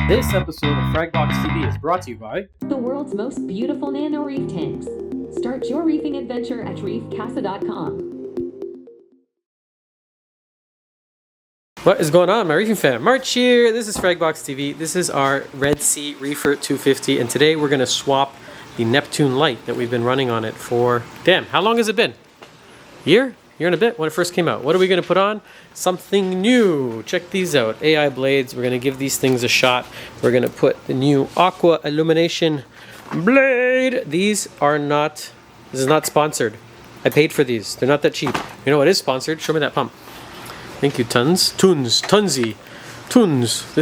This episode of Fragbox TV is brought to you by the world's most beautiful nano reef tanks. Start your reefing adventure at reefcasa.com. What is going on, my reefing fam? March here. This is Fragbox TV. This is our Red Sea Reefer 250, and today we're going to swap the Neptune light that we've been running on it for, damn, how long has it been? Year and a bit when it first came out. What are we going to put on? Something new. Check these out. AI blades. We're going to give these things a shot. We're going to put the new Aqua Illumination Blade. This is not sponsored. I paid for these. They're not that cheap. You know what is sponsored? Show me that pump. Thank you, Tuns. This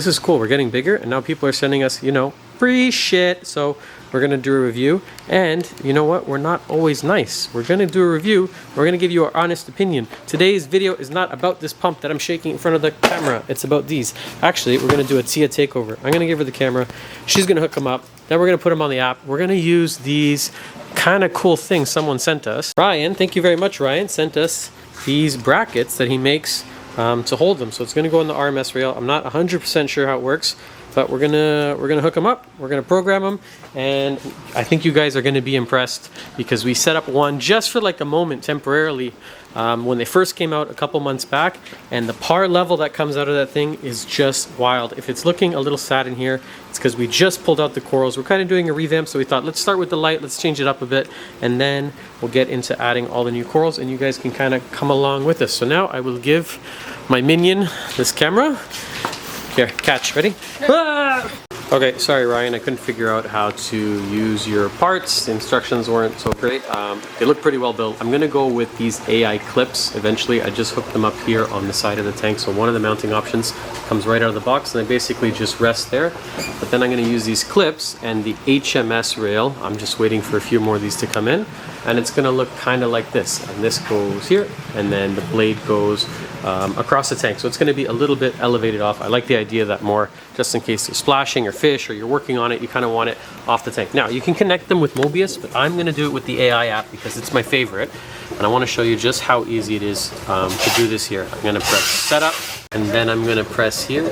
is cool. We're getting bigger, and now people are sending us, free shit. So we're going to do a review, and you know what? We're not always nice. We're going to do a review. We're going to give you our honest opinion. Today's video is not about this pump that I'm shaking in front of the camera. It's about these. Actually, we're going to do a Tia takeover. I'm going to give her the camera. She's going to hook them up. Then we're going to put them on the app. We're going to use these kind of cool things someone sent us. Ryan, thank you very much, Ryan, sent us these brackets that he makes to hold them. So it's going to go in the RMS rail. I'm not 100% sure how it works, but we're gonna hook them up. We're gonna program them, and I think you guys are gonna be impressed because we set up one just for like a moment temporarily when they first came out a couple months back, and the par level that comes out of that thing is just wild. If it's looking a little sad in here, it's because we just pulled out the corals. We're kind of doing a revamp, so we thought let's start with the light, let's change it up a bit, and then we'll get into adding all the new corals, and you guys can kind of come along with us. So now I will give my minion this camera. Here, catch. Ready? Ah! Okay, sorry Ryan, I couldn't figure out how to use your parts. The instructions weren't so great. They look pretty well built. I'm gonna go with these AI clips eventually. I just hooked them up here on the side of the tank, so one of the mounting options comes right out of the box, and they basically just rest there. But then I'm gonna use these clips and the HMS rail. I'm just waiting for a few more of these to come in, and it's gonna look kind of like this. And this goes here, and then the blade goes across the tank. So it's gonna be a little bit elevated off. I like the idea that more, just in case there's splashing or fish or you're working on it, you kind of want it off the tank. Now you can connect them with Mobius, but I'm going to do it with the AI app because it's my favorite, and I want to show you just how easy it is to do this here. I'm going to press setup, and then I'm going to press here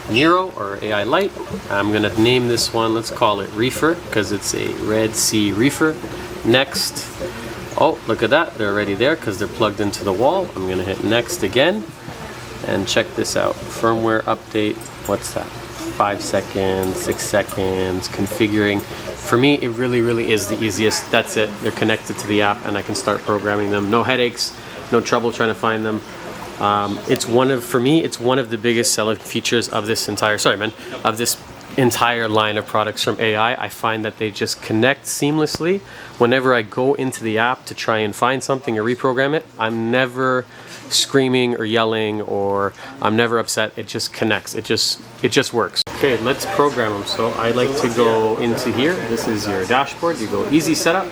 Nero or AI light. I'm going to name this one, let's call it Reefer because it's a Red Sea Reefer. Next. Oh, look at that, they're already there because they're plugged into the wall. I'm going to hit next again, and check this out. Firmware update, what's that? 5 seconds, 6 seconds, configuring. For me, it really is the easiest. That's it. They're connected to the app, and I can start programming them. No headaches, no trouble trying to find them. For me, it's one of the biggest selling features of this entire, entire line of products from AI. I find that they just connect seamlessly. Whenever I go into the app to try and find something or reprogram it, I'm never screaming or yelling, or I'm never upset. It just connects. It just works. Okay, let's program them. So I like to go into here. This is your dashboard. You go easy setup.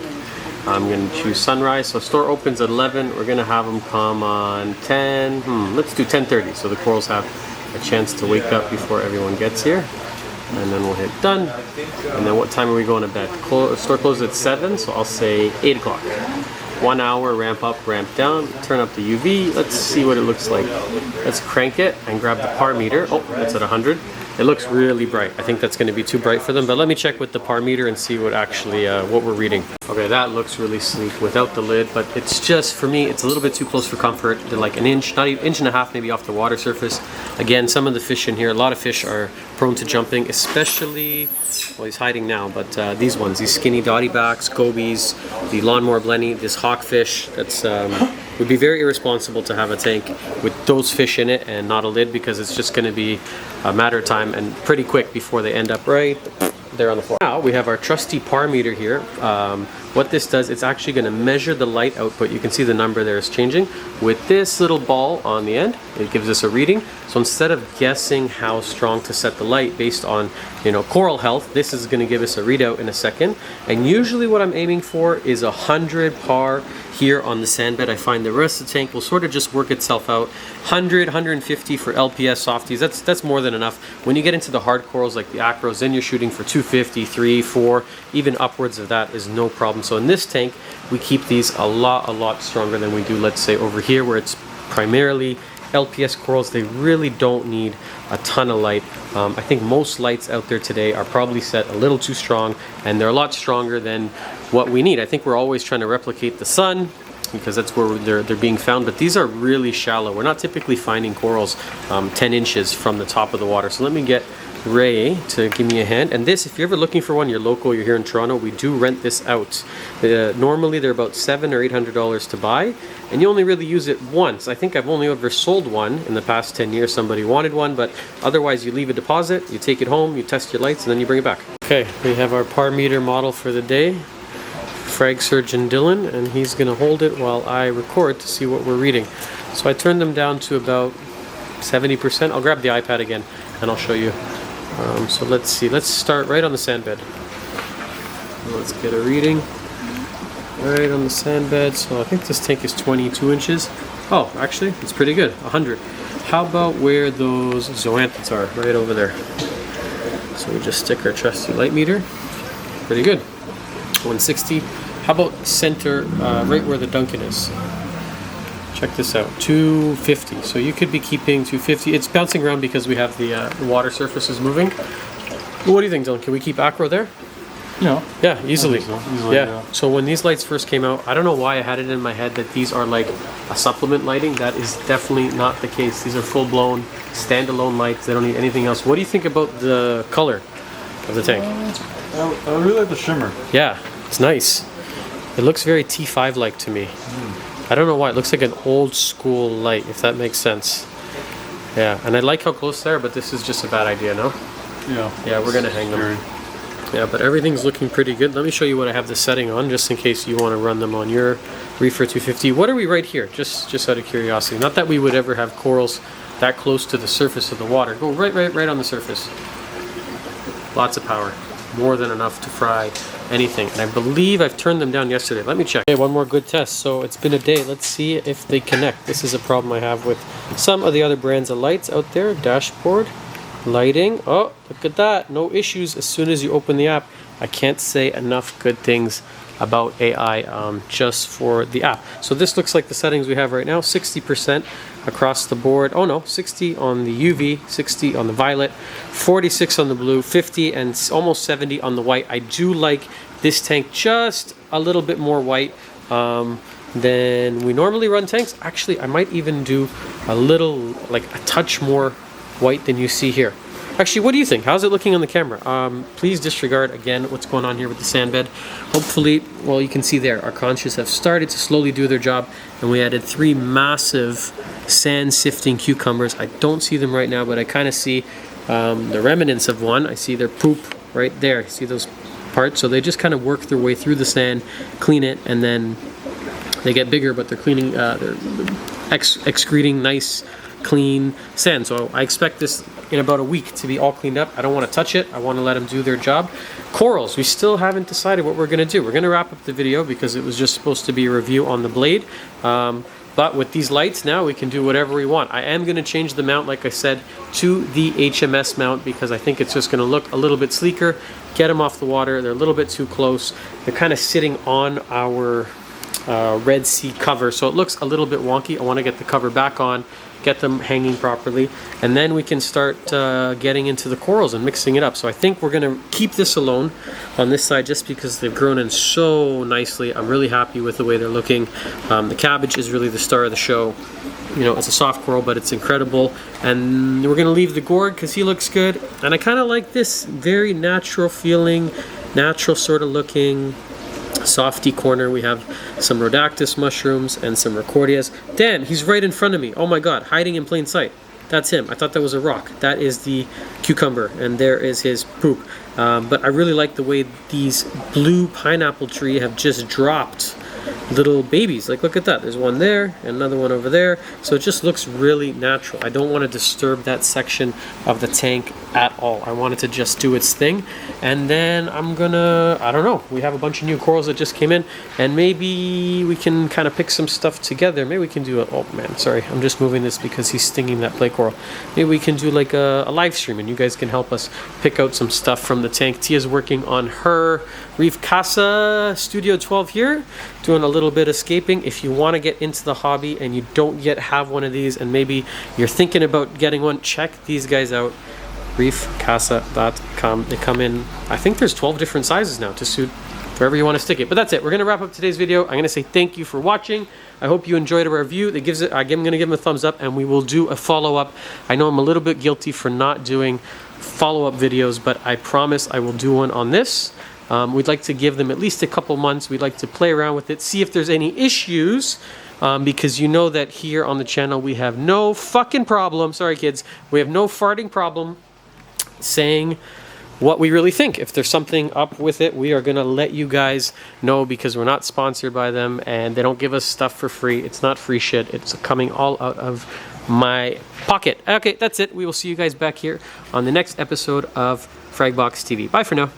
I'm going to choose sunrise. So store opens at 11. We're going to have them come on 10. Let's do 10:30 so the corals have a chance to wake up before everyone gets here. And then we'll hit done. And then what time are we going to bed? Store closes at 7, so I'll say 8 o'clock. 1 hour, ramp up, ramp down, turn up the UV. Let's see what it looks like. Let's crank it and grab the par meter. Oh, it's at 100. It looks really bright. I think that's going to be too bright for them, but let me check with the par meter and see what actually what we're reading. Okay, that looks really sleek without the lid, but it's just, for me, it's a little bit too close for comfort. They're like an inch, not even inch and a half maybe off the water surface. Again, some of the fish in here, a lot of fish are prone to jumping, especially, well, he's hiding now, but these ones, these skinny dotty backs, gobies, the lawnmower blenny, this hawkfish, that's would be very irresponsible to have a tank with those fish in it and not a lid, because it's just going to be a matter of time and pretty quick before they end up right there on the floor. Now we have our trusty par meter here. What this does, it's actually going to measure the light output. You can see the number there is changing. With this little ball on the end, it gives us a reading. So instead of guessing how strong to set the light based on, coral health, this is going to give us a readout in a second. And usually what I'm aiming for is 100 par here on the sand bed. I find the rest of the tank will sort of just work itself out. 100, 150 for LPS softies, that's more than enough. When you get into the hard corals like the acros, then you're shooting for 250, 3, 4, even upwards of that is no problem. So in this tank, we keep these a lot stronger than we do, let's say, over here, where it's primarily LPS corals, they really don't need a ton of light. I think most lights out there today are probably set a little too strong, and they're a lot stronger than what we need. I think we're always trying to replicate the sun because that's where they're being found, but these are really shallow. We're not typically finding corals 10 inches from the top of the water. So let me get Ray to give me a hand. And this, if you're ever looking for one, you're local, you're here in Toronto, we do rent this out. Normally they're about $700 or $800 to buy, and you only really use it once. I think I've only ever sold one in the past 10 years. Somebody wanted one, but otherwise you leave a deposit, you take it home, you test your lights, and then you bring it back. Okay, we have our par meter model for the day, Frag Surgeon Dylan, and he's gonna hold it while I record to see what we're reading. So I turned them down to about 70%. I'll grab the iPad again and I'll show you. So let's see, let's start right on the sand bed. Let's get a reading right on the sand bed. So I think this tank is 22 inches. Oh, actually, it's pretty good, 100. How about where those zoanthids are? Right over there. So we just stick our trusty light meter. Pretty good. 160. How about center, right where the Duncan is? Check this out, 250. So you could be keeping 250. It's bouncing around because we have the water surface is moving. What do you think, Dylan? Can we keep Aqua there? No. Yeah, easily. So. Easily, yeah. So when these lights first came out, I don't know why I had it in my head that these are like a supplement lighting. That is definitely not the case. These are full-blown, standalone lights. They don't need anything else. What do you think about the color of the tank? I really like the shimmer. Yeah, it's nice. It looks very T5-like to me. I don't know why, it looks like an old school light, if that makes sense. Yeah, and I like how close they are, but this is just a bad idea, no? Yeah. Yeah, we're gonna hang them. Yeah, but everything's looking pretty good. Let me show you what I have the setting on, just in case you want to run them on your Reefer 250. What are we right here? Just out of curiosity. Not that we would ever have corals that close to the surface of the water. Go right on the surface. Lots of power. More than enough to fry anything. And I believe I've turned them down yesterday. Let me check. Okay, one more good test. So it's been a day. Let's see if they connect. This is a problem I have with some of the other brands of lights out there. Dashboard, lighting. Oh, look at that. No issues as soon as you open the app. I can't say enough good things about AI just for the app. So this looks like the settings we have right now. 60% across the board. Oh no, 60 on the UV, 60 on the violet, 46 on the blue, 50 and almost 70 on the white. I do like this tank just a little bit more white than we normally run tanks. Actually, I might even do a little, like a touch more white than you see here. Actually, what do you think? How's it looking on the camera? Please disregard, again, what's going on here with the sand bed. Hopefully, well, you can see there, our conches have started to slowly do their job, and we added 3 massive sand-sifting cucumbers. I don't see them right now, but I kind of see the remnants of one. I see their poop right there. You see those parts? So they just kind of work their way through the sand, clean it, and then they get bigger, but they're cleaning, they're excreting nice, clean sand. So I expect this in about a week to be all cleaned up. I don't want to touch it. I want to let them do their job. Corals, we still haven't decided what we're going to do. We're going to wrap up the video because it was just supposed to be a review on the blade. But with these lights now, we can do whatever we want. I am going to change the mount, like I said, to the HMS mount because I think it's just going to look a little bit sleeker. Get them off the water. They're a little bit too close. They're kind of sitting on our Red Sea cover, so it looks a little bit wonky. I want to get the cover back on, get them hanging properly, and then we can start getting into the corals and mixing it up. So I think we're going to keep this alone on this side just because they've grown in so nicely. I'm really happy with the way they're looking. The cabbage is really the star of the show. You know, it's a soft coral, but it's incredible. And we're going to leave the gourd because he looks good. And I kind of like this very natural feeling, natural sort of looking softy corner. We have some Rhodactis mushrooms and some Recordias. Dan, he's right in front of me. Oh my god, hiding in plain sight. That's him. I thought that was a rock. That is the cucumber, and there is his poop. But I really like the way these blue pineapple tree have just dropped little babies. Like, look at that. There's one there, and another one over there. So it just looks really natural. I don't want to disturb that section of the tank at all. I want it to just do its thing. And then I'm gonna, I don't know, we have a bunch of new corals that just came in, and maybe we can kind of pick some stuff together. Maybe we can do a, oh man, sorry, I'm just moving this because he's stinging that play coral. Maybe we can do like a live stream, and you guys can help us pick out some stuff from the tank. Tia's working on her Reef Casa Studio 12 here, doing a little bit escaping. If you want to get into the hobby and you don't yet have one of these and maybe you're thinking about getting one, check these guys out. reefcasa.com. They come in, I think there's 12 different sizes now to suit wherever you want to stick it. But that's it. We're going to wrap up today's video. I'm going to say thank you for watching. I hope you enjoyed our review. I'm going to give them a thumbs up, and we will do a follow-up. I know I'm a little bit guilty for not doing follow-up videos, but I promise I will do one on this. We'd like to give them at least a couple months. We'd like to play around with it, see if there's any issues, because you know that here on the channel we have no fucking problem. Sorry, kids. We have no farting problem saying what we really think. If there's something up with it, we are going to let you guys know, because we're not sponsored by them and they don't give us stuff for free. It's not free shit. It's coming all out of my pocket. Okay, that's it. We will see you guys back here on the next episode of Fragbox TV. Bye for now.